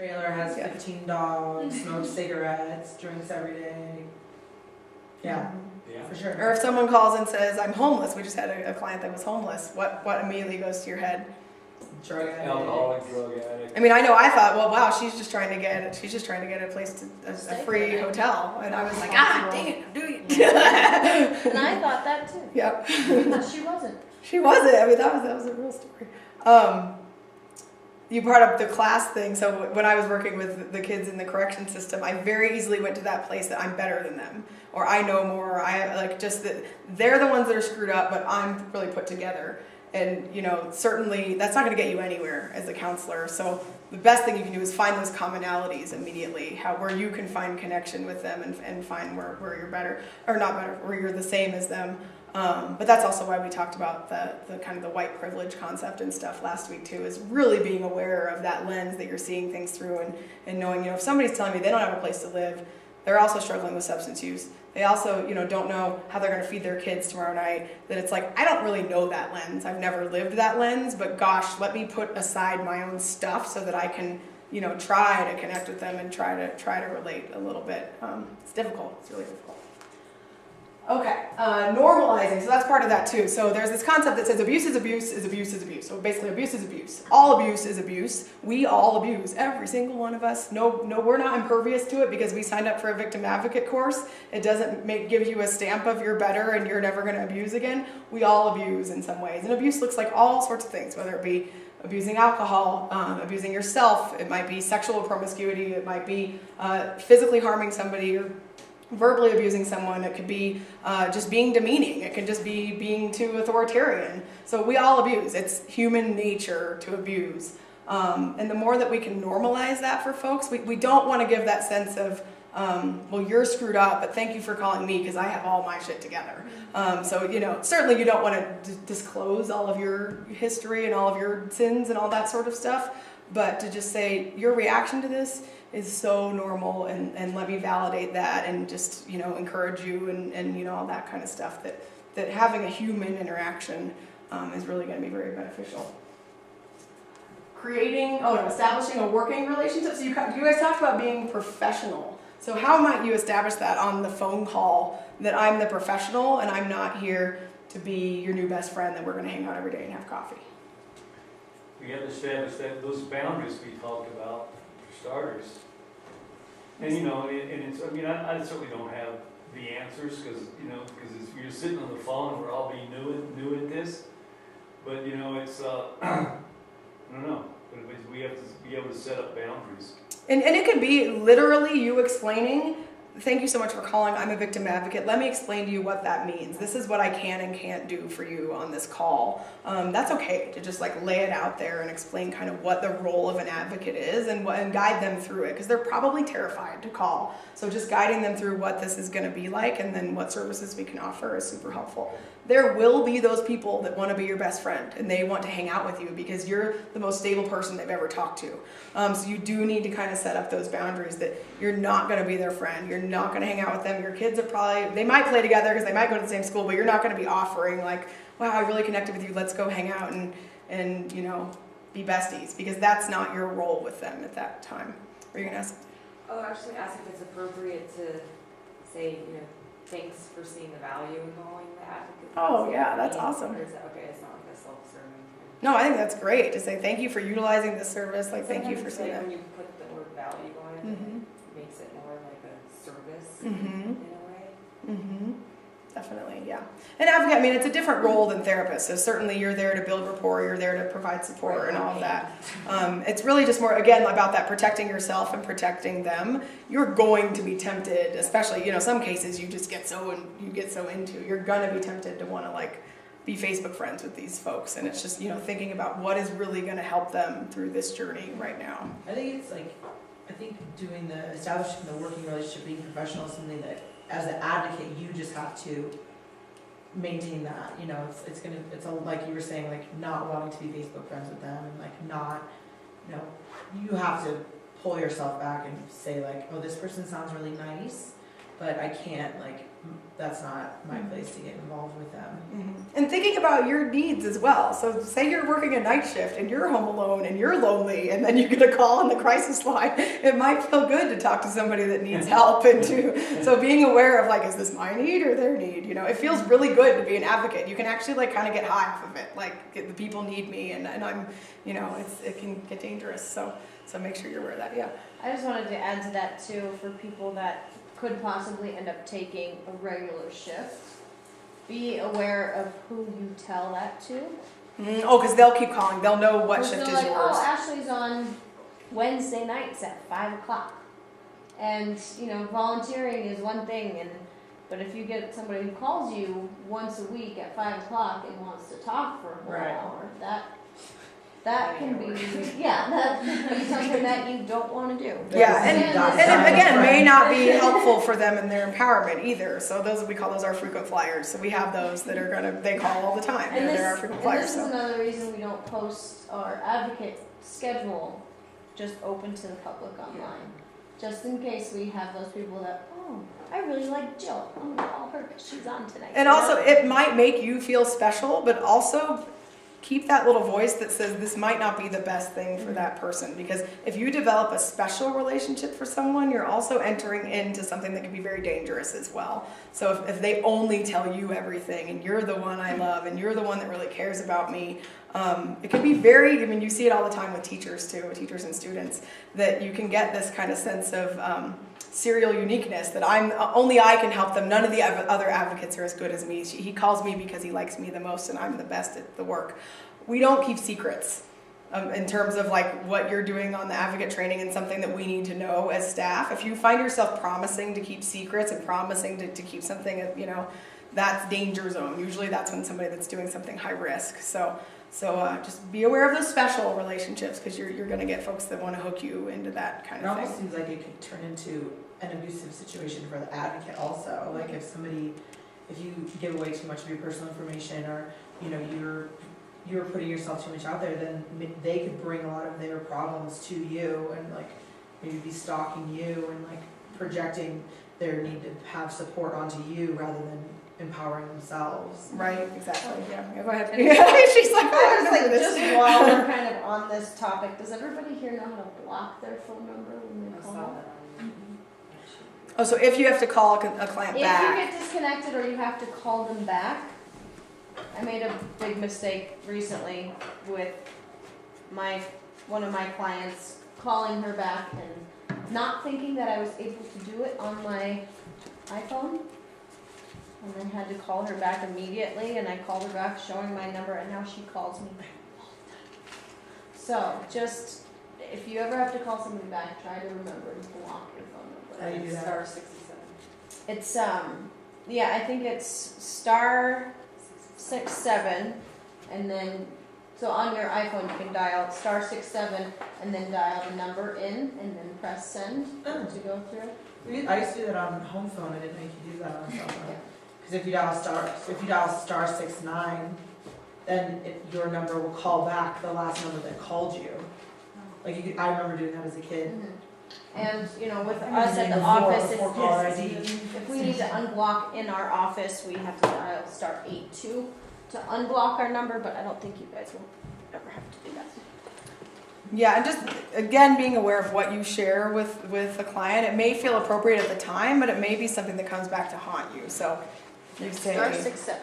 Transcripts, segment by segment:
Trailer has 15 dogs, smokes cigarettes, drinks every day. Yeah, for sure. Or if someone calls and says, I'm homeless, we just had a client that was homeless, what immediately goes to your head? Drug addict. Alcoholic, drug addict. I mean, I know I thought, well, wow, she's just trying to get a place to, a free hotel. And I was like, dang it, I'm doing it. And I thought that too. Yep. But she wasn't. She wasn't. I mean, that was a real story. You brought up the class thing. So when I was working with the kids in the correction system, I very easily went to that place that I'm better than them, or I know more, or I have like just that they're the ones that are screwed up, but I'm really put together. And certainly that's not going to get you anywhere as a counselor. So the best thing you can do is find those commonalities immediately, where you can find connection with them and find where you're better or not better, where you're the same as them. But that's also why we talked about the kind of the white privilege concept and stuff last week too, is really being aware of that lens that you're seeing things through and knowing, if somebody's telling me they don't have a place to live, they're also struggling with substance use. They also, don't know how they're going to feed their kids tomorrow night. That it's like, I don't really know that lens. I've never lived that lens, but gosh, let me put aside my own stuff so that I can, try to connect with them and try to relate a little bit. It's difficult. It's really difficult. Okay, normalizing. So that's part of that too. So there's this concept that says abuse is abuse is abuse is abuse. So basically abuse is abuse. All abuse is abuse. We all abuse. Every single one of us. No, we're not impervious to it because we signed up for a victim advocate course. It doesn't give you a stamp of you're better and you're never going to abuse again. We all abuse in some ways. And abuse looks like all sorts of things, whether it be abusing alcohol, abusing yourself. It might be sexual promiscuity. It might be physically harming somebody or verbally abusing someone. It could be just being demeaning. It can just be being too authoritarian. So we all abuse. It's human nature to abuse. And the more that we can normalize that for folks, we don't want to give that sense of, well, you're screwed up, but thank you for calling me because I have all my shit together. So, certainly you don't want to disclose all of your history and all of your sins and all that sort of stuff, but to just say your reaction to this is so normal and let me validate that and just, encourage you and all that kind of stuff, that having a human interaction is really going to be very beneficial. Establishing a working relationship. So you guys talked about being professional. So how might you establish that on the phone call, that I'm the professional and I'm not here to be your new best friend that we're going to hang out every day and have coffee? We have to establish those boundaries we talked about, for starters. And I certainly don't have the answers because you're sitting on the phone and we're all being new at this. But it's I don't know. But we have to be able to set up boundaries. And it could be literally you explaining, thank you so much for calling, I'm a victim advocate. Let me explain to you what that means. This is what I can and can't do for you on this call. That's okay to just lay it out there and explain kind of what the role of an advocate is and guide them through it, because they're probably terrified to call. So just guiding them through what this is going to be like and then what services we can offer is super helpful. There will be those people that want to be your best friend and they want to hang out with you because you're the most stable person they've ever talked to. So you do need to kind of set up those boundaries that you're not going to be their friend. You're not going to hang out with them. Your kids are they might play together because they might go to the same school, but you're not going to be offering wow, I really connected with you. Let's go hang out and be besties, because that's not your role with them at that time. Were you going to ask? Oh, I was just going to ask if it's appropriate to say, thanks for seeing the value in calling the advocate. Oh, yeah, that's awesome. Or is that okay? It's not like a self-serving thing. No, I think that's great to say thank you for utilizing this service. Thank you for Sometimes, seeing that. when you put the word value on it, it makes it more like a service in a way. Mm-hmm. Definitely, yeah. And advocate, it's a different role than therapist. So certainly you're there to build rapport, you're there to provide support and all of that. It's really just more, again, about that protecting yourself and protecting them. You're going to be tempted, especially, some cases you just get so into. You're going to be tempted to want to be Facebook friends with these folks. And it's just, thinking about what is really going to help them through this journey right now. I think it's doing establishing the working relationship, being professional is something that, as an advocate, you just have to maintain that. It's like you were saying, not wanting to be Facebook friends with them and not, you have to pull yourself back and say oh, this person sounds really nice, but I can't, like, that's not my place to get involved with them. And thinking about your needs as well. So say you're working a night shift and you're home alone and you're lonely and then you get a call on the crisis line. It might feel good to talk to somebody that needs help so being aware of like, is this my need or their need? You know, it feels really good to be an advocate. You can actually like kind of get high off of it. Like the people need me and I'm, you know, it can get dangerous. So make sure you're aware of that. Yeah. I just wanted to add to that too, for people that could possibly end up taking a regular shift. Be aware of who you tell that to. Because they'll keep calling. They'll know what shift is like, yours. Oh, Ashley's on Wednesday nights at 5 o'clock. And, you know, volunteering is one thing, but if you get somebody who calls you once a week at 5 o'clock and wants to talk for a whole Right. hour, that can be, that can be something that you don't want to do. Yeah, and it, again, Right. may not be helpful for them in their empowerment either. So we call those our frequent flyers. So we have those that they call all the time. And They're our frequent and flyers. this is another reason we don't post our advocate schedule just open to the public online. Just in case we have those people that, oh, I really like Jill. I'm gonna call her because she's on tonight. And also, it might make you feel special, but also keep that little voice that says this might not be the best thing for that person. Because if you develop a special relationship for someone, you're also entering into something that can be very dangerous as well. So if they only tell you everything and you're the one I love and you're the one that really cares about me, it can be very, I mean, you see it all the time with teachers too, teachers and students, that you can get this kind of sense of serial uniqueness that only I can help them. None of the other advocates are as good as me. He calls me because he likes me the most and I'm the best at the work. We don't keep secrets in terms of like what you're doing on the advocate training and something that we need to know as staff. If you find yourself promising to keep secrets and promising to keep something, you know, that's danger zone. Usually that's when somebody that's doing something high risk. So just be aware of those special relationships because you're going to get folks that want to hook you into that kind It of almost thing. seems like it could turn into an abusive situation for the advocate also. Like if you give away too much of your personal information or, you know, you're putting yourself too much out there, then they could bring a lot of their problems to you and like maybe be stalking you and like projecting their need to have support onto you rather than empowering themselves. Right, exactly. Yeah, go ahead. And- She's like, I was I like, don't know this. just while we're kind of on this topic, does everybody here know how to block their phone number when I they saw call? that on. Oh, so if you have to call a client If back. you get disconnected or you have to call them back, I made a big mistake recently with one of my clients calling her back and not thinking that I was able to do it on my iPhone. And then had to call her back immediately, and I called her back showing my number, and now she calls me all the time. So just, if you ever have to call somebody back, try to remember to block your phone number. How do you do that? Star 67. It's, yeah, I think it's star 67, and then, so on your iPhone you can dial star 67, and then dial the number in, and then press send to go through. I used to do that on home phone. I didn't know you could do that on cell phone. Because if you dial star 69, then your number will call back the last number that called you. Like I remember doing that as a kid. And, you know, with I us at the remember office, before caller ID. if we need to unblock in our office, we have to dial star 82 to unblock our number, but I don't think you guys will ever have to do that. Yeah, and just again being aware of what you share with a client. It may feel appropriate at the time, but it may be something that comes back to haunt you. So if you say, Star 67.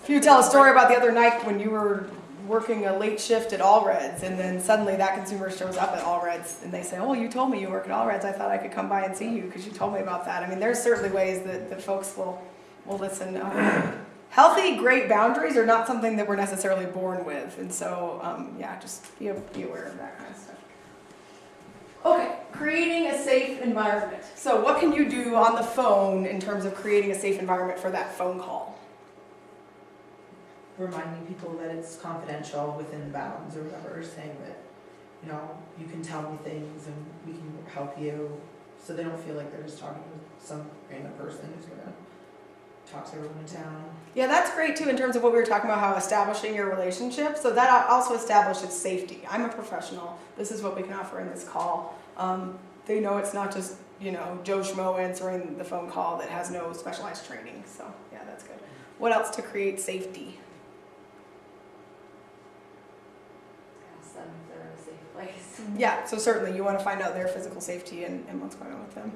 if you tell a story about the other night when you were working a late shift at Allred's, and then suddenly that consumer shows up at Allred's, and they say, "Oh, you told me you work at Allred's. I thought I could come by and see you because you told me about that." I mean, there's certainly ways that folks will listen. Healthy, great boundaries are not something that we're necessarily born with, and so yeah, just be aware of that kind of stuff. Okay, creating a safe environment. So what can you do on the phone in terms of creating a safe environment for that phone call? Reminding people that it's confidential within bounds or whatever, saying that, you know, you can tell me things and we can help you, so they don't feel like they're just talking to some random person who's gonna talk to everyone in town. Yeah, that's great too in terms of what we were talking about, how establishing your relationship. So that also establishes safety. I'm a professional. This is what we can offer in this call. They know it's not just Joe Schmo answering the phone call that has no specialized training. So yeah, that's good. What else to create safety? Ask them if they're in a safe place. Yeah, so certainly you want to find out their physical safety and what's going on with them.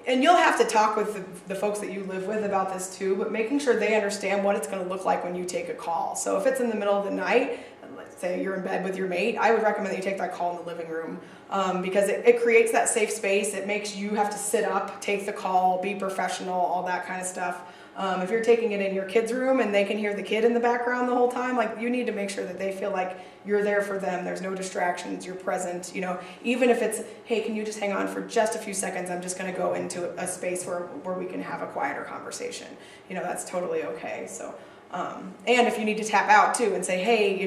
And you'll have to talk with the folks that you live with about this too, but making sure they understand what it's going to look like when you take a call. So if it's in the middle of the night, and let's say you're in bed with your mate, I would recommend that you take that call in the living room, because it creates that safe space. It makes you have to sit up, take the call, be professional, all that kind of stuff. If you're taking it in your kid's room and they can hear the kid in the background the whole time, like, you need to make sure that they feel like you're there for them. There's no distractions. You're present. Even if it's, hey, can you just hang on for just a few seconds? I'm just going to go into a space where we can have a quieter conversation. That's totally okay. So, and if you need to tap out too and say, hey,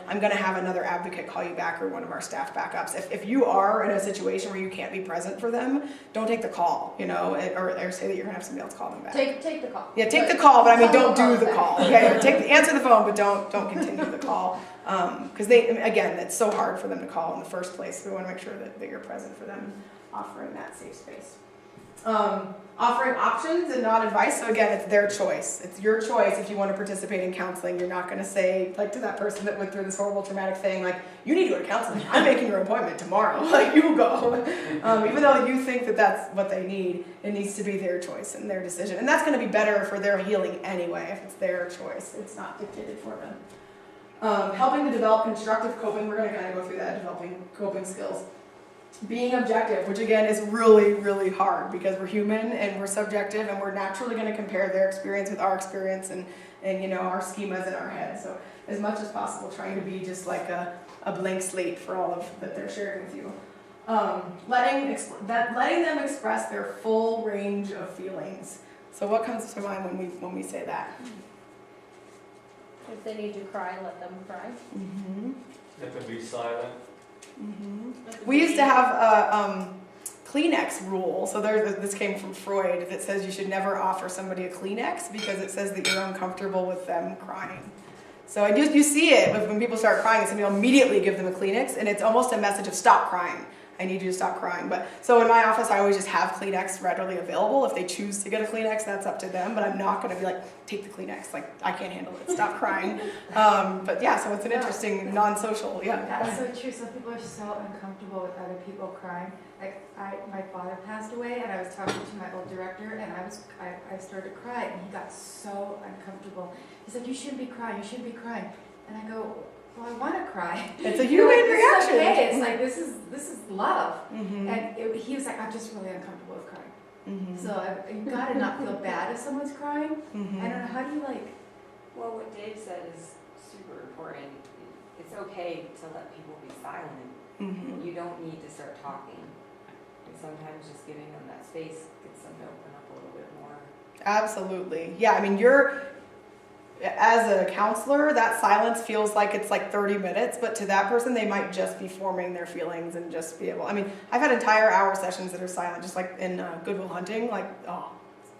I'm going to have another advocate call you back, or one of our staff backups. If you are in a situation where you can't be present for them, don't take the call, or say that you're going to have somebody else call them back. Take the call. Yeah, take the call, but don't do the call. Okay, answer the phone, but don't continue the call, because it's so hard for them to call in the first place. We want to make sure that you're present for them, offering that safe space. Offering options and not advice. So again, it's their choice. It's your choice if you want to participate in counseling. You're not going to say, like, to that person that went through this horrible traumatic thing, like, you need to go to counseling. I'm making your appointment tomorrow. Like, you go. Even though you think that that's what they need, it needs to be their choice and their decision. And that's going to be better for their healing anyway, if it's their choice. It's not dictated for them. Helping to develop constructive coping. We're going to kind of go through that, developing coping skills. Being objective, which again is really, really hard, because we're human and we're subjective, and we're naturally going to compare their experience with our experience and our schemas in our head. So as much as possible, trying to be just like a blank slate for all of that they're sharing with you. Letting them express their full range of feelings. So what comes to mind when we say that? If they need to cry, let them cry. Mm-hmm. Let them be silent. Mm-hmm. We used to have a Kleenex rule. So this came from Freud, that says you should never offer somebody a Kleenex because it says that you're uncomfortable with them crying. So you see it when people start crying, and somebody will immediately give them a Kleenex, and it's almost a message of stop crying. I need you to stop crying. But so in my office, I always just have Kleenex readily available. If they choose to get a Kleenex, that's up to them. But I'm not going to be like, take the Kleenex. Like, I can't handle it. Stop crying. But yeah, so it's an interesting non-social. Yeah. That's so true. Some people are so uncomfortable with other people crying. Like, my father passed away, and I was talking to my old director, and I started to cry, and he got so uncomfortable. He's like, you shouldn't be crying. You shouldn't be crying. And I go, well, I want to cry. It's a human reaction. It's okay. It's like, this is love. Mm-hmm. And he was like, I'm just really uncomfortable with crying. Mm-hmm. So you gotta not feel bad if someone's crying. Mm-hmm. I don't know, how do you Well, what Dave said is super important. It's okay to let people be silent. Mm-hmm. You don't need to start talking. And sometimes just giving them that space gets them to open up a little bit more. Absolutely. Yeah, I mean, as a counselor, that silence feels like it's like 30 minutes, but to that person, they might just be forming their feelings and just be able, I mean, I've had entire hour sessions that are silent, just like in Good Will Hunting, like,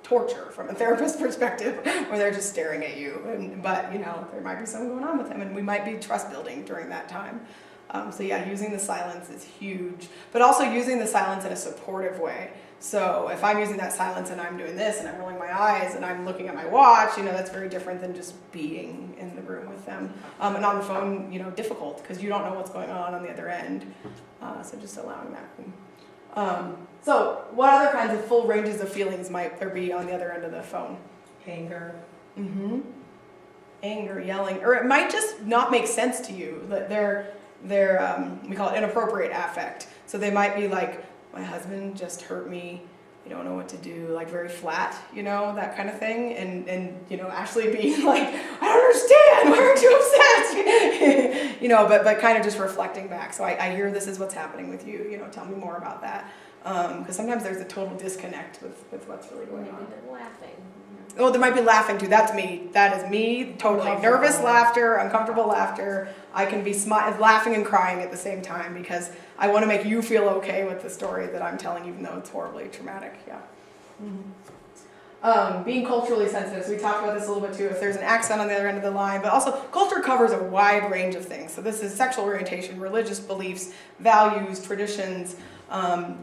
torture from a therapist perspective, where they're just staring at you. But there might be something going on with them, and we might be trust building during that time. So yeah, using the silence is huge, but also using the silence in a supportive way. So if I'm using that silence and I'm doing this and I'm rolling my eyes and I'm looking at my watch, that's very different than just being in the room with them. And on the phone, difficult, because you don't know what's going on the other end. So just allowing that room. So what other kinds of full ranges of feelings might there be on the other end of the phone? Anger. Mm-hmm. Anger, yelling, or it might just not make sense to you. That they're we call it inappropriate affect. So they might be like, my husband just hurt me, you don't know what to do, like very flat, that kind of thing. And Ashley being like, I don't understand, why aren't you upset? But kind of just reflecting back. So I hear this is what's happening with you, tell me more about that. Because sometimes there's a total disconnect with what's really going on. Maybe they're laughing. Oh, there might be laughing too. That's me. That is me. Totally nervous laughter, uncomfortable laughter. I can be laughing and crying at the same time because I want to make you feel okay with the story that I'm telling, even though it's horribly traumatic. Yeah. Being culturally sensitive, so we talked about this a little bit too, if there's an accent on the other end of the line, but also culture covers a wide range of things. So this is sexual orientation, religious beliefs, values, traditions.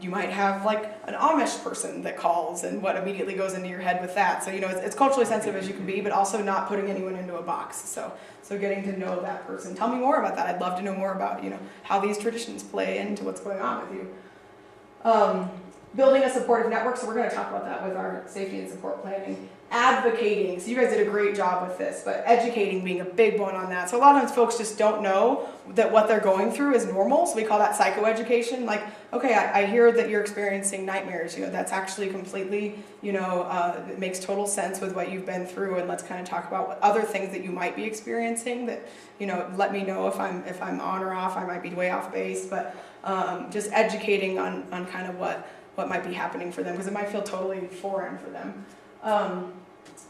You might have like an Amish person that calls and what immediately goes into your head with that. So, it's culturally sensitive as you can be, but also not putting anyone into a box. So getting to know that person. Tell me more about that. I'd love to know more about, how these traditions play into what's going on with you. Building a supportive network, so we're going to talk about that with our safety and support planning. Advocating, so you guys did a great job with this, but educating being a big one on that. So a lot of times folks just don't know that what they're going through is normal, so we call that psychoeducation. Like, okay, I hear that you're experiencing nightmares, that's actually completely, it makes total sense with what you've been through, and let's kind of talk about what other things that you might be experiencing that, let me know if I'm on or off. I might be way off base, but just educating on kind of what might be happening for them, because it might feel totally foreign for them.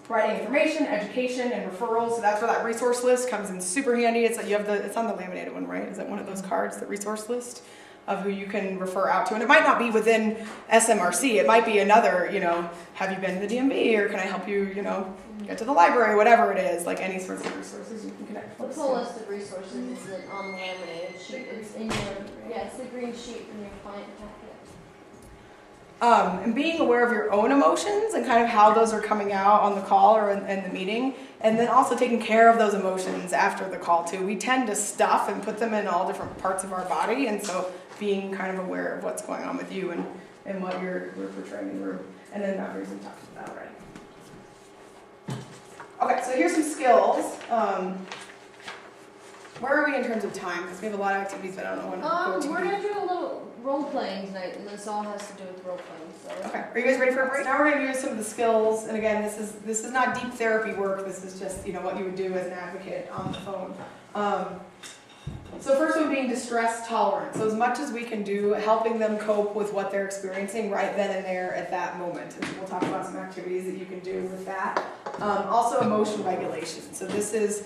Providing information, education, and referrals. So that's where that resource list comes in super handy. It's on the laminated one, right? Is that one of those cards, the resource list of who you can refer out to? And it might not be within SMRC. It might be another, have you been to the DMV, or can I help you, get to the library, whatever it is, like any sorts of resources you can connect The folks full to. list of resources is on the laminated sheet. It's in it's the green sheet in your client packet. And being aware of your own emotions and kind of how those are coming out on the call or in the meeting, and then also taking care of those emotions after the call too. We tend to stuff and put them in all different parts of our body, and so being kind of aware of what's going on with you and what you're portraying in the room. And then boundaries we talked about already. Okay, so here's some skills. Where are we in terms of time? Because we have a lot of activities that I don't know when to go to. We're gonna do a little role playing tonight, and this all has to do with role playing. So. Okay, are you guys ready for a break? Now we're going to do some of the skills, and again, this is not deep therapy work. This is just what you would do as an advocate on the phone. So first one being distress tolerance. So as much as we can do, helping them cope with what they're experiencing right then and there at that moment. And we'll talk about some activities that you can do with that. Also emotion regulation. So this is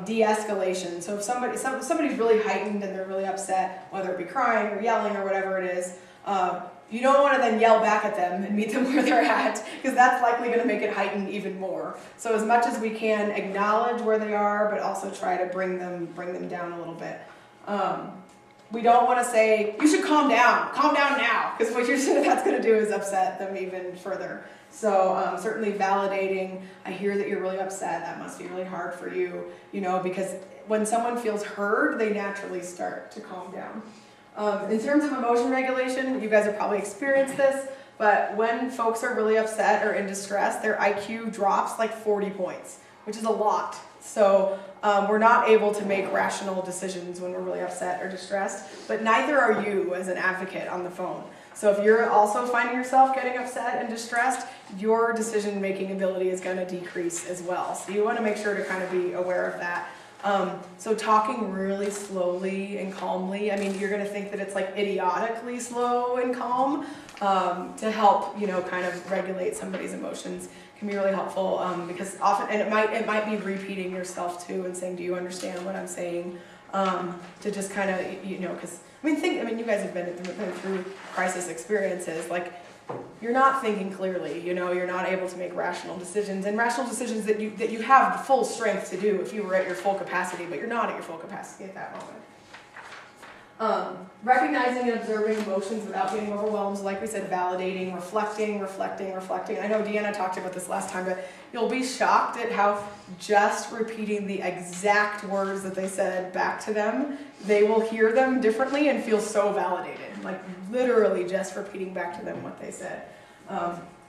de-escalation. So if somebody's really heightened and they're really upset, whether it be crying or yelling or whatever it is, you don't want to then yell back at them and meet them where they're at, because that's likely going to make it heighten even more. So as much as we can, acknowledge where they are, but also try to bring them down a little bit. We don't want to say, you should calm down now, because what that's going to do is upset them even further. So certainly validating, I hear that you're really upset, that must be really hard for you, because when someone feels heard, they naturally start to calm down. In terms of emotion regulation, you guys have probably experienced this, but when folks are really upset or in distress, their IQ drops like 40 points, which is a lot. So we're not able to make rational decisions when we're really upset or distressed, but neither are you as an advocate on the phone. So if you're also finding yourself getting upset and distressed, your decision-making ability is going to decrease as well. So you want to make sure to kind of be aware of that. So talking really slowly and calmly, you're going to think that it's like idiotically slow and calm, to help, kind of regulate somebody's emotions can be really helpful, because often, and it might be repeating yourself too and saying, do you understand what I'm saying? To just kind of, because, you guys have been through crisis experiences, like, you're not thinking clearly, you're not able to make rational decisions, and rational decisions that you have the full strength to do if you were at your full capacity, but you're not at your full capacity at that moment. Recognizing and observing emotions without getting overwhelmed, like we said, validating, reflecting. I know Deanna talked about this last time, but you'll be shocked at how just repeating the exact words that they said back to them, they will hear them differently and feel so validated. Like literally just repeating back to them what they said.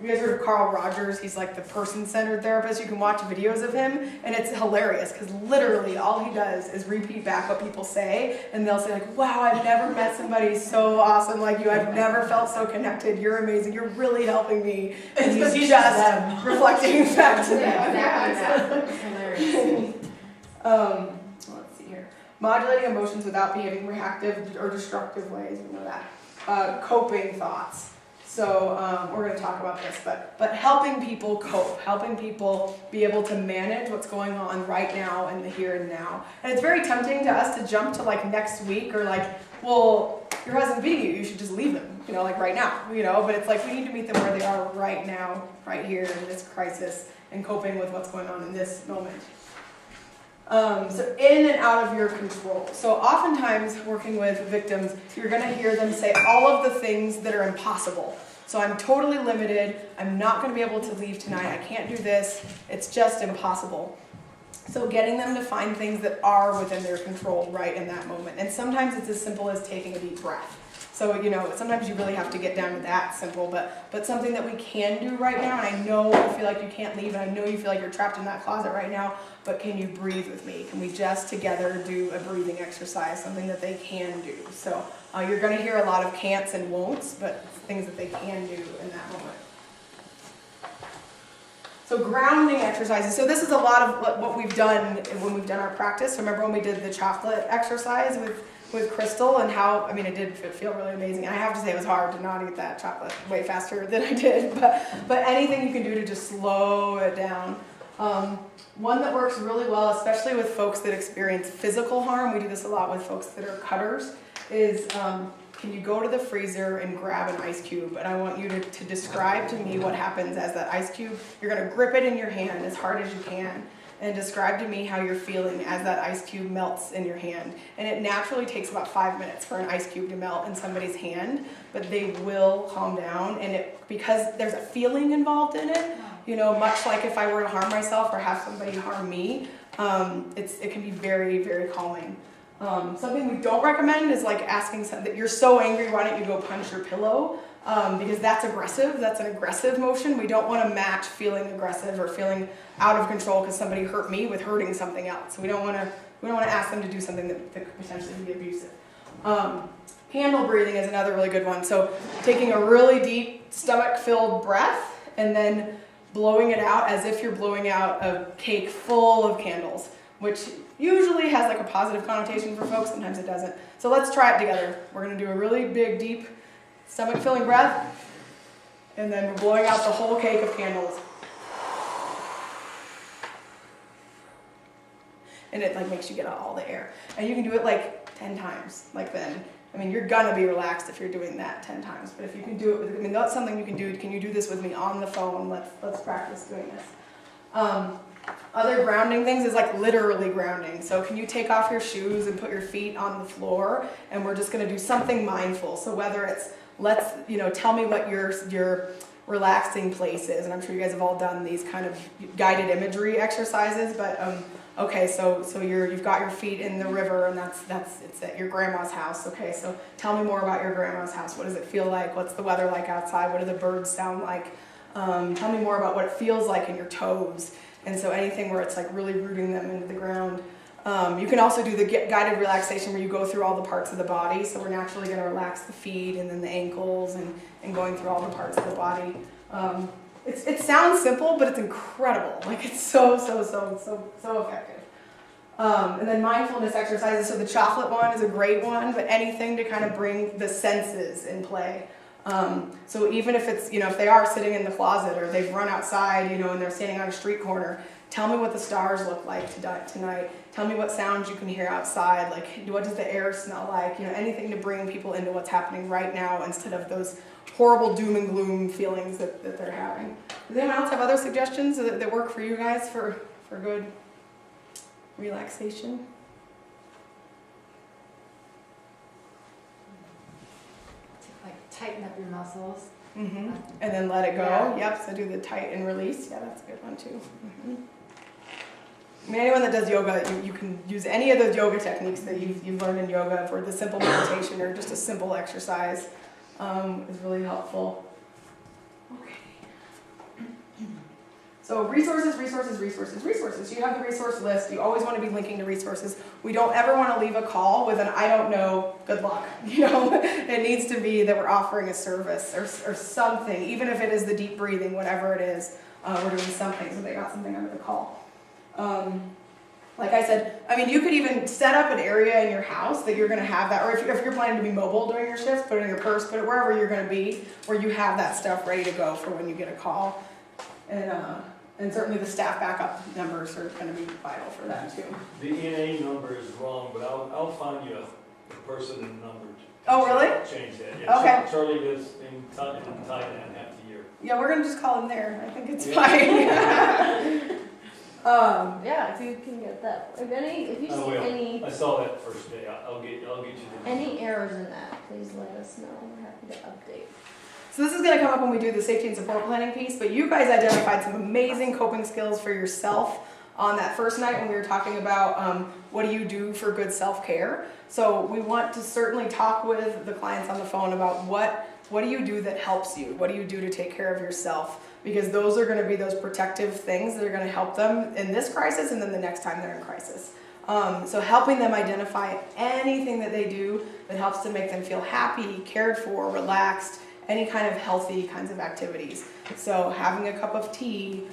You guys heard of Carl Rogers? He's like the person-centered therapist. You can watch videos of him, and it's hilarious because literally all he does is repeat back what people say, and they'll say like, wow, I've never met somebody so awesome like you. I've never felt so connected. You're amazing. You're really helping me. And he's just reflecting back to them. Hilarious. Let's see here. Modulating emotions without behaving reactive or destructive ways. We know that. Coping thoughts. So we're going to talk about this, but helping people cope, helping people be able to manage what's going on right now in the here and now. And it's very tempting to us to jump to like next week or like, well, your husband beat you, you should just leave him. you know, like right now, you know, but it's like we need to meet them where they are right now, right here in this crisis and coping with what's going on in this moment. So in and out of your control. So oftentimes working with victims, you're gonna hear them say all of the things that are impossible. So I'm totally limited, I'm not gonna be able to leave tonight, I can't do this, it's just impossible. So getting them to find things that are within their control right in that moment. And sometimes it's as simple as taking a deep breath. So, you know, sometimes you really have to get down to that simple, but something that we can do right now, and I know you feel like you can't leave, and I know you feel like you're trapped in that closet right now, but can you breathe with me? Can we just together do a breathing exercise, something that they can do? So you're gonna hear a lot of can'ts and won'ts, but things that they can do in that moment. So grounding exercises. So this is a lot of what we've done when we've done our practice. Remember when we did the chocolate exercise with Crystal and how, I mean, it did feel really amazing. And I have to say it was hard to not eat that chocolate way faster than I did, but anything you can do to just slow it down. One that works really well, especially with folks that experience physical harm, we do this a lot with folks that are cutters, is can you go to the freezer and grab an ice cube? And I want you to describe to me what happens as that ice cube, you're gonna grip it in your hand as hard as you can, and describe to me how you're feeling as that ice cube melts in your hand. And it naturally takes about 5 minutes for an ice cube to melt in somebody's hand, but they will calm down, and because there's a feeling involved in it, you know, much like if I were to harm myself or have somebody harm me, it can be very, very calming. Something we don't recommend is like asking that you're so angry, why don't you go punch your pillow? Because that's aggressive, that's an aggressive motion. We don't want to match feeling aggressive or feeling out of control because somebody hurt me with hurting something else. We don't want to ask them to do something that could potentially be abusive. Handle breathing is another really good one. So taking a really deep stomach-filled breath and then blowing it out as if you're blowing out a cake full of candles, which usually has like a positive connotation for folks, sometimes it doesn't. So let's try it together. We're gonna do a really big, deep, stomach-filling breath, and then we're blowing out the whole cake of candles. And it like makes you get out all the air. And you can do it like 10 times, like then. I mean, you're gonna be relaxed if you're doing that 10 times, but if you can do it with, I mean, that's something you can do. Can you do this with me on the phone? Let's practice doing this. Other grounding things is like literally grounding. So can you take off your shoes and put your feet on the floor, and we're just gonna do something mindful. So whether it's, tell me what your relaxing place is, and I'm sure you guys have all done these kind of guided imagery exercises, but okay, so you've got your feet in the river, and it's at your grandma's house. Okay, so tell me more about your grandma's house. What does it feel like? What's the weather like outside? What do the birds sound like? Tell me more about what it feels like in your toes. And so anything where it's like really rooting them into the ground. You can also do the guided relaxation where you go through all the parts of the body. So we're naturally going to relax the feet and then the ankles and going through all the parts of the body. It sounds simple, but it's incredible. Like it's so effective. And then mindfulness exercises. So the chocolate one is a great one, but anything to kind of bring the senses in play. So even if it's, if they are sitting in the closet or they've run outside, and they're standing on a street corner, tell me what the stars look like tonight. Tell me what sounds you can hear outside. Like, what does the air smell like? Anything to bring people into what's happening right now instead of those horrible doom and gloom feelings that they're having. Does anyone else have other suggestions that work for you guys for good relaxation? Tighten up your muscles. Mm-hmm. And then let it go. Yeah. Yep, so do the tight and release. Yeah, that's a good one too. Mm-hmm. I mean, anyone that does yoga, you can use any of those yoga techniques that you've learned in yoga for the simple meditation or just a simple exercise is really helpful. Okay. So resources. You have the resource list. You always want to be linking to resources. We don't ever want to leave a call with an I don't know, good luck. It needs to be that we're offering a service or something, even if it is the deep breathing, whatever it is, we're doing something so they got something out of the call. Like I said, I mean, you could even set up an area in your house that you're going to have that, or if you're planning to be mobile during your shift, put it in your purse, put it wherever you're going to be, where you have that stuff ready to go for when you get a call. And certainly the staff backup numbers are going to be vital for that too. The ENA number is wrong, but I'll find you a person and number Oh, really? Change that, yeah. Okay. Charlie lives in Thailand half the year. Yeah, we're gonna just call him there. I think it's Yeah. fine. Yeah, if you can get that, if you I see will. any I saw that first day, I'll get you the. any errors in that, please let us know. We're happy to update. So this is gonna come up when we do the safety and support planning piece, but you guys identified some amazing coping skills for yourself on that first night when we were talking about what do you do for good self-care. So we want to certainly talk with the clients on the phone about what do you do that helps you? What do you do to take care of yourself? Because those are gonna be those protective things that are gonna help them in this crisis and then the next time they're in crisis. So helping them identify anything that they do that helps to make them feel happy, cared for, relaxed, any kind of healthy kinds of activities. So having a cup of tea,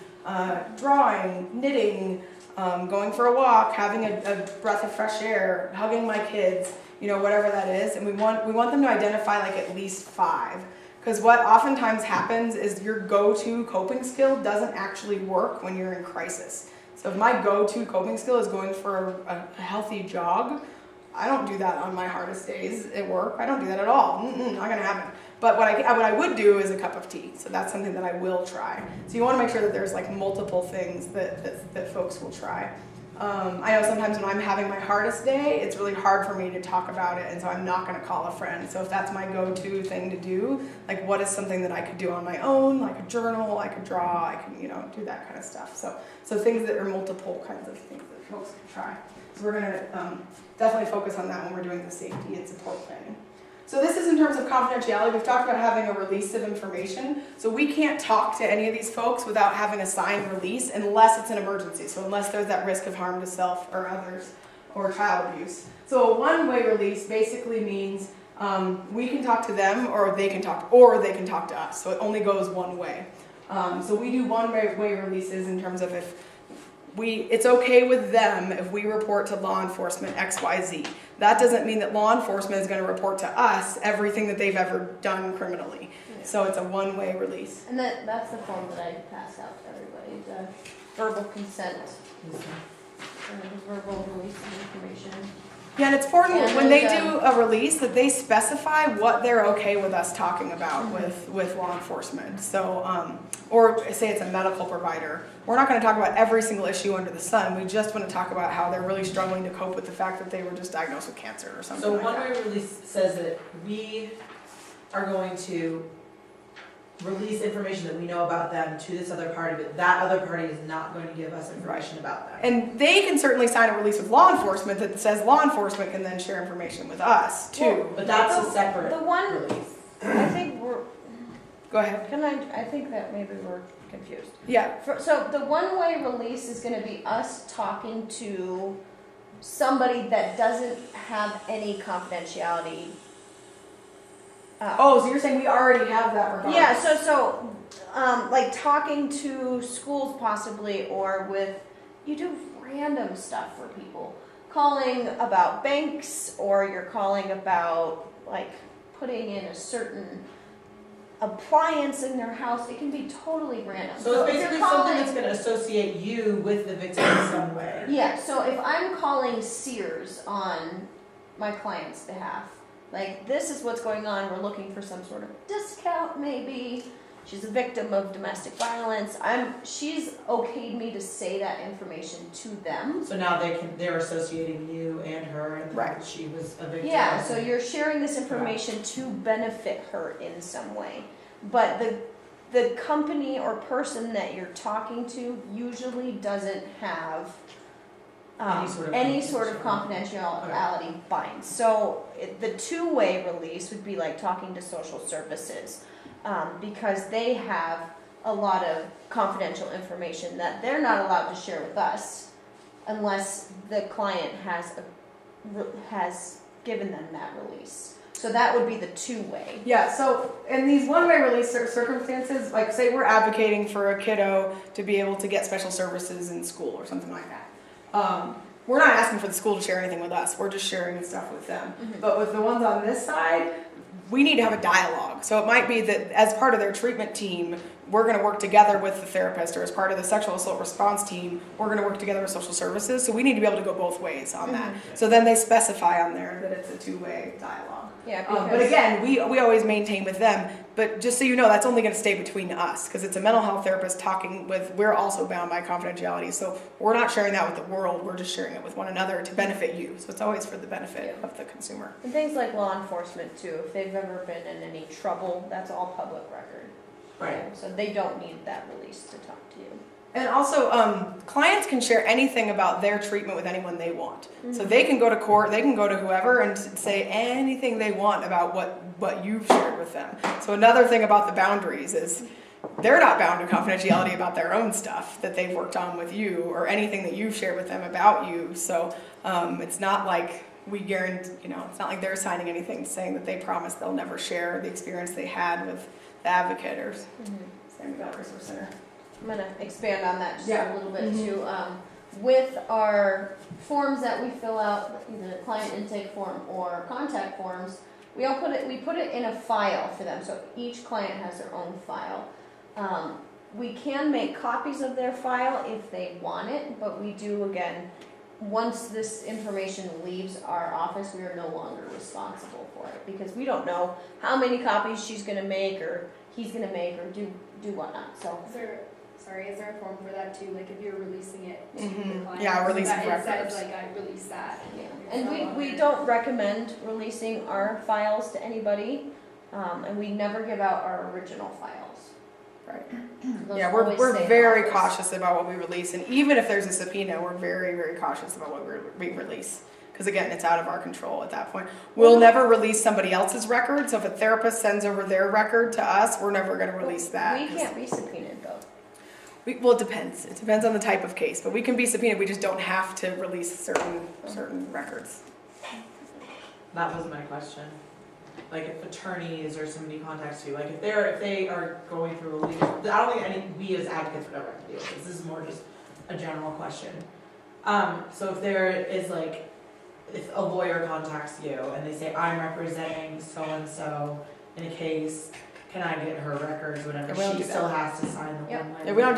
drawing, knitting, going for a walk, having a breath of fresh air, hugging my kids, whatever that is. And we want them to identify like at least 5. Because what oftentimes happens is your go-to coping skill doesn't actually work when you're in crisis. So if my go-to coping skill is going for a healthy jog, I don't do that on my hardest days at work. I don't do that at all. Not gonna happen. But what I would do is a cup of tea. So that's something that I will try. So you want to make sure that there's like multiple things that folks will try. I know sometimes when I'm having my hardest day, it's really hard for me to talk about it, and so I'm not going to call a friend. So if that's my go-to thing to do, like what is something that I could do on my own? I could journal, I could draw, I can do that kind of stuff. So things that are multiple kinds of things that folks can try. So we're going to definitely focus on that when we're doing the safety and support planning. So this is in terms of confidentiality. We've talked about having a release of information. So we can't talk to any of these folks without having a signed release unless it's an emergency. So unless there's that risk of harm to self or others or child abuse. So a one-way release basically means we can talk to them or they can talk to us. So it only goes one way. So we do one-way releases in terms of it's okay with them if we report to law enforcement XYZ. That doesn't mean that law enforcement is going to report to us everything that they've ever done criminally. Yeah. So it's a one-way release. And that's the form that I pass out to everybody, the verbal consent, the verbal release of information. Yeah, and it's important when they do a release that they specify what they're okay with us talking about with law enforcement. So, or say it's a medical provider. We're not going to talk about every single issue under the sun. We just want to talk about how they're really struggling to cope with the fact that they were just diagnosed with cancer or something like that. So one-way release says that we are going to release information that we know about them to this other party, but that other party is not going to give us information about them. And they can certainly sign a release with law enforcement that says law enforcement can then share information with us too. Well, but that's a separate the one release. I think we're. Go ahead. I think that maybe we're confused. Yeah. So the one-way release is going to be us talking to somebody that doesn't have any confidentiality. So you're saying we already have that regardless? Yeah, so like talking to schools possibly, or you do random stuff for people. Calling about banks, or you're calling about like putting in a certain appliance in their house. It can be totally random. So it's basically something that's going to associate you with the victim in some way. Yeah, so if I'm calling Sears on my client's behalf, like, this is what's going on, we're looking for some sort of discount maybe, she's a victim of domestic violence, she's okayed me to say that information to them. So now they're associating you and her and the fact that she was a victim. Yeah, so you're sharing this information to benefit her in some way. But the company or person that you're talking to usually doesn't have any sort of confidentiality binds. So the two-way release would be like talking to social services, because they have a lot of confidential information that they're not allowed to share with us unless the client has given them that release. So that would be the two-way. Yeah, so in these one-way release circumstances, like say we're advocating for a kiddo to be able to get special services in school or something like that. We're not asking for the school to share anything with us. We're just sharing stuff with them. Mm-hmm. But with the ones on this side, we need to have a dialogue. So it might be that as part of their treatment team, we're going to work together with the therapist, or as part of the sexual assault response team, we're going to work together with social services. So we need to be able to go both ways on that. So then they specify on there that it's a two-way dialogue. Yeah, But because again, we always maintain with them. But just so you know, that's only going to stay between us because it's a mental health therapist talking with. We're also bound by confidentiality, so we're not sharing that with the world. We're just sharing it with one another to benefit you. So it's always for the benefit of the consumer. and things like law enforcement too, if they've ever been in any trouble, that's all public record. Right. So they don't need that release to talk to you. And also, clients can share anything about their treatment with anyone they want. So Mhm. they can go to court, they can go to whoever and say anything they want about what you've shared with them. So another thing about the boundaries is they're not bound to confidentiality about their own stuff that they've worked on with you or anything that you've shared with them about you. So it's not like we guarantee, it's not like they're signing anything saying that they promise they'll never share the experience they had with the advocate or Sammy Valley Resource Center. I'm gonna expand on that just Yeah. a little bit Mhm. too. With our forms that we fill out, either client intake form or contact forms, we put it in a file for them. So each client has their own file. We can make copies of their file if they want it, but we do again, once this information leaves our office, we are no longer responsible for it because we don't know how many copies she's gonna make or he's gonna make or do whatnot. So Is there a form for that too? Like if you're releasing it to Mhm. the client? Yeah, so releasing that it records. says like I release that. yeah. It's And no we longer- don't recommend releasing our files to anybody, and we never give out our original files. Right. Those Yeah, always we're stay in very office. cautious about what we release, and even if there's a subpoena, we're very, very cautious about what we release. Because again, it's out of our control at that point. We'll never release somebody else's record, so if a therapist sends over their record to us, we're never going to release that. We can't be subpoenaed though. Well, it depends. It depends on the type of case, but we can be subpoenaed. We just don't have to release certain records. That was my question. Like if attorneys or somebody contacts you, like if they are going through a legal, I don't think we as advocates would ever have to deal with this. This is more just a general question. So if there is like, if a lawyer contacts you and they say, I'm representing so-and-so in a case, can I get her records, whatever, Yeah, we don't she do still that. has to sign the Yep. one-line. Yeah, we don't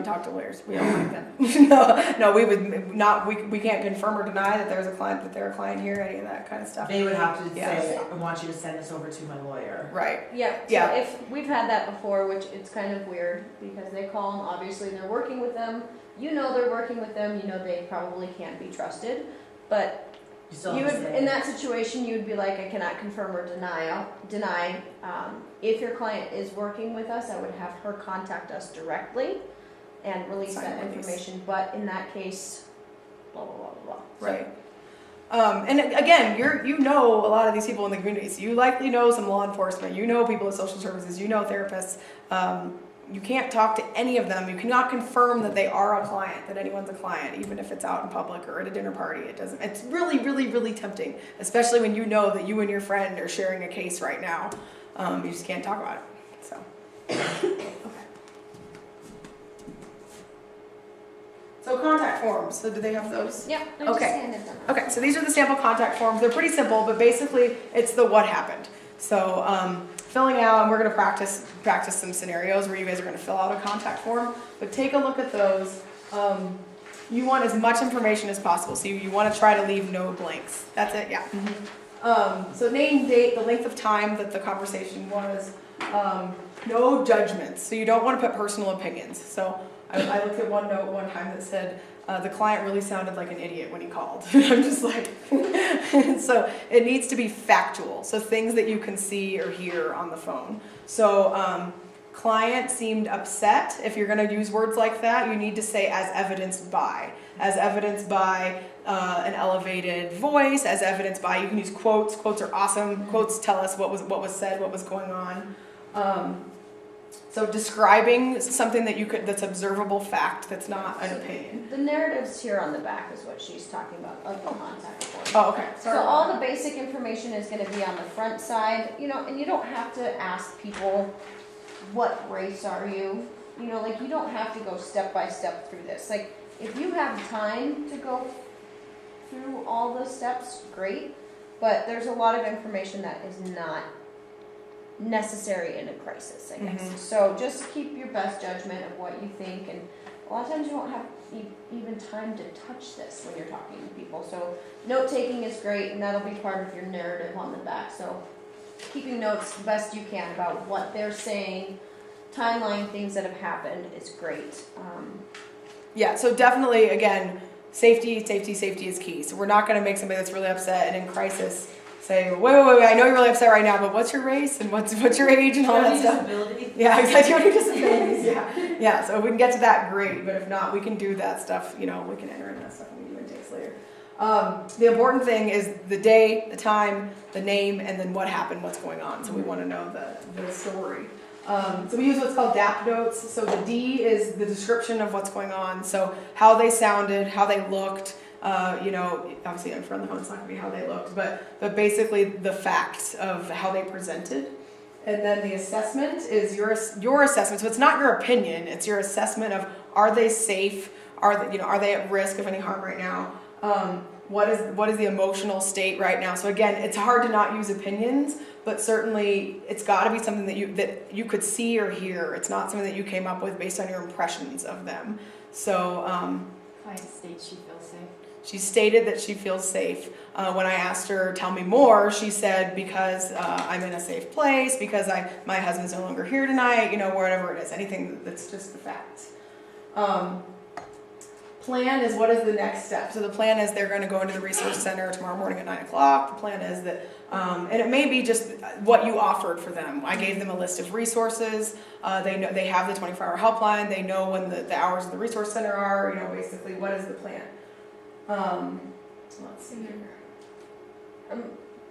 talk to lawyers. We don't like them. No, we would not. We can't confirm or deny that there's a client, that they're a client here, any of that kind of stuff. They would have to Yeah. say, I want you to send this over to my lawyer. Right. Yeah, so Yeah. if we've had that before, which it's kind of weird because they call them, obviously they're working with them. You know they're working with them, you know they probably can't be trusted. But You still you have to would, say. in that situation, you would be like, I cannot confirm or deny. If your client is working with us, I would have her contact us directly and release Sign that the release. information. But in that case, blah, blah, blah, blah, blah. Right. And again, you know a lot of these people in the community. So you likely know some law enforcement. You know people at social services. You know therapists. You can't talk to any of them. You cannot confirm that they are a client, that anyone's a client, even if it's out in public or at a dinner party. It doesn't. It's really, really, really tempting, especially when you know that you and your friend are sharing a case right now. You just can't talk about it. So. So contact forms. So do they have those? Yep, I just Okay. handed them. Okay, so these are the sample contact forms. They're pretty simple, but basically it's the what happened. So filling out, and we're going to practice some scenarios where you guys are going to fill out a contact form. But take a look at those. You want as much information as possible, so you want to try to leave no blanks. That's it, yeah. So name, date, the length of time that the conversation was. No judgments, so you don't want to put personal opinions. So I looked at one note one time that said, the client really sounded like an idiot when he called. I'm just like, so it needs to be factual. So things that you can see or hear on the phone. So client seemed upset. If you're going to use words like that, you need to say as evidenced by. As evidenced by an elevated voice, as evidenced by, you can use quotes. Quotes are awesome. Quotes tell us what was said, what was going on. So describing something that's observable fact, that's not an opinion. The narratives here on the back is what she's talking about of the contact form. Oh, okay. So all the basic information is going to be on the front side, and you don't have to ask people, what race are you? Like you don't have to go step by step through this. Like if you have time to go through all the steps, great. But there's a lot of information that is not necessary in a crisis, I guess. Mhm. So just keep your best judgment of what you think, and a lot of times you won't have even time to touch this when you're talking to people. So note taking is great, and that'll be part of your narrative on the back. So keeping notes the best you can about what they're saying, timeline, things that have happened is great. Yeah, so definitely, again, safety is key. So we're not going to make somebody that's really upset and in crisis say, wait, I know you're really upset right now, but what's your race and what's your age and all that stuff? Disability. Yeah, exactly. What are your disabilities? Yeah. So if we can get to that, great. But if not, we can do that stuff. We can enter in that stuff when we do intakes later. The important thing is the day, the time, the name, and then what happened, what's going on. So we want to know the story. So we use what's called DAP notes. So the D is the description of what's going on. So how they sounded, how they looked. Obviously in front of the phone, it's not going to be how they looked, but basically the facts of how they presented. And then the assessment is your assessment. So it's not your opinion; it's your assessment of are they safe? Are they at risk of any harm right now? What is the emotional state right now? So again, it's hard to not use opinions, but certainly it's got to be something that you could see or hear. It's not something that you came up with based on your impressions of them. So Client states she feels safe. she stated that she feels safe. When I asked her, tell me more, she said, because I'm in a safe place, because my husband's no longer here tonight, whatever it is, anything that's just the facts. Plan is what is the next step. So the plan is they're going to go into the resource center tomorrow morning at 9 o'clock. The plan is that, and it may be just what you offered for them. I gave them a list of resources. They know they have the 24-hour helpline. They know when the hours of the resource center are. Basically, what is the plan? Let's see here.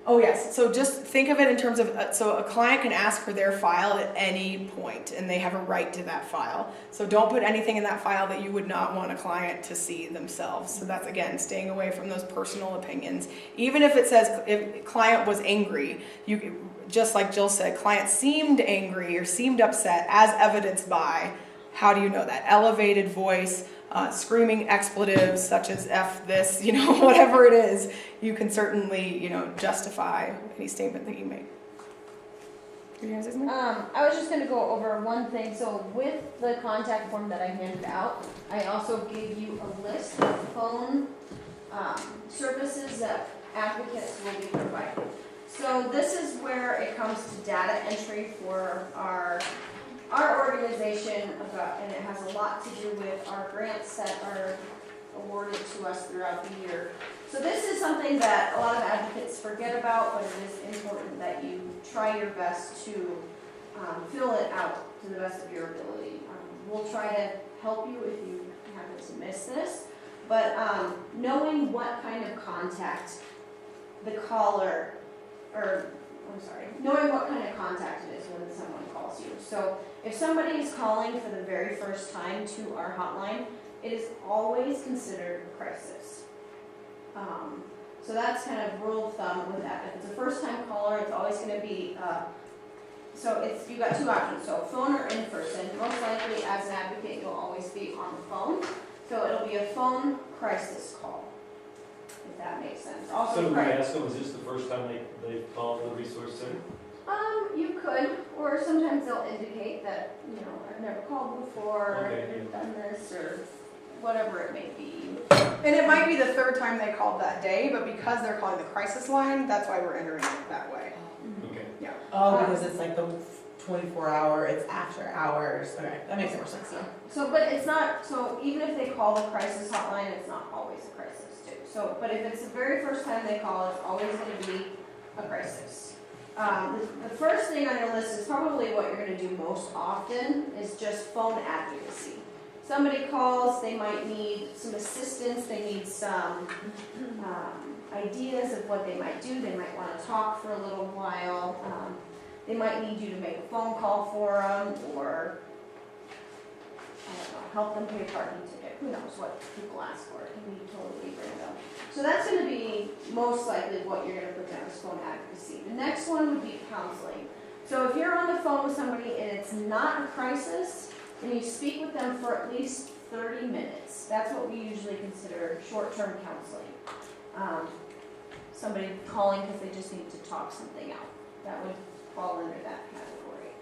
Oh yes, so just think of it in terms of, so a client can ask for their file at any point and they have a right to that file. So don't put anything in that file that you would not want a client to see themselves. So that's, again, staying away from those personal opinions. Even if it says, if client was angry, just like Jill said, client seemed angry or seemed upset as evidenced by, how do you know that? Elevated voice, screaming expletives such as F this, whatever it is, you can certainly, justify any statement that you make. I was just going to go over one thing. So with the contact form that I handed out, I also gave you a list of phone services that advocates will be providing. So this is where it comes to data entry for our organization, and it has a lot to do with our grants that are awarded to us throughout the year. So this is something that a lot of advocates forget about, but it is important that you try your best to fill it out to the best of your ability. We'll try to help you if you happen to miss this, but knowing what kind of contact the caller, knowing what kind of contact it is when someone calls you. So if somebody is calling for the very first time to our hotline, it is always considered a crisis. So that's kind of rule of thumb with that. If it's a first-time caller, it's always going to be, you've got two options, so phone or in person. Most likely, as an advocate, you'll always be on the phone. So it'll be a phone crisis call, if that makes sense. Also, So do we ask them, is this the first time they called the resource center? You could, or sometimes they'll indicate that, I've never called before, Okay, I've done this, or whatever it may be. And it might be the third time they called that day, but because they're calling the crisis line, that's why we're entering it that way. Okay. Yeah. Oh, because it's like the 24-hour, it's after hours. Okay, that makes more sense though. So, but it's not, so even if they call the crisis hotline, it's not always a crisis too. So, but if it's the very first time they call, it's always going to be a crisis. The first thing on your list is probably what you're going to do most often is just phone advocacy. Somebody calls, they might need some assistance, they need some ideas of what they might do, they might want to talk for a little while, they might need you to make a phone call for them, or, I don't know, help them pay a parking ticket. Who knows what people ask for, it can be totally random. So that's going to be most likely what you're going to put down as phone advocacy. The next one would be counseling. So if you're on the phone with somebody and it's not a crisis, and you speak with them for at least 30 minutes. That's what we usually consider short-term counseling. Somebody calling because they just need to talk something out. That would fall under that category.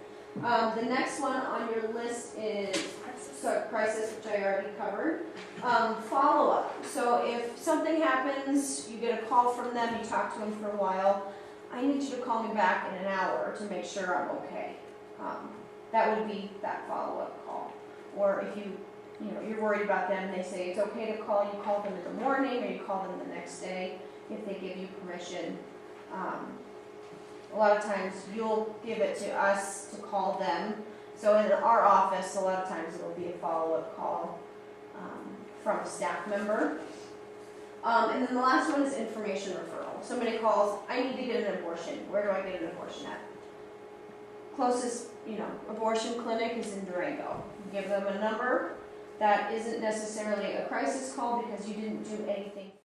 The next one on your list is crisis, which I already covered. Follow-up. So if something happens, you get a call from them, you talk to them for a while, I need you to call me back in an hour to make sure I'm okay. That would be that follow-up call. Or if you're worried about them, they say it's okay to call, you call them in the morning or you call them the next day if they give you permission. A lot of times you'll give it to us to call them. So in our office, a lot of times it'll be a follow-up call from a staff member. And then the last one is information referral. Somebody calls, I need to get an abortion. Where do I get an abortion at? Closest, abortion clinic is in Durango. You give them a number. That isn't necessarily a crisis call because you didn't do anything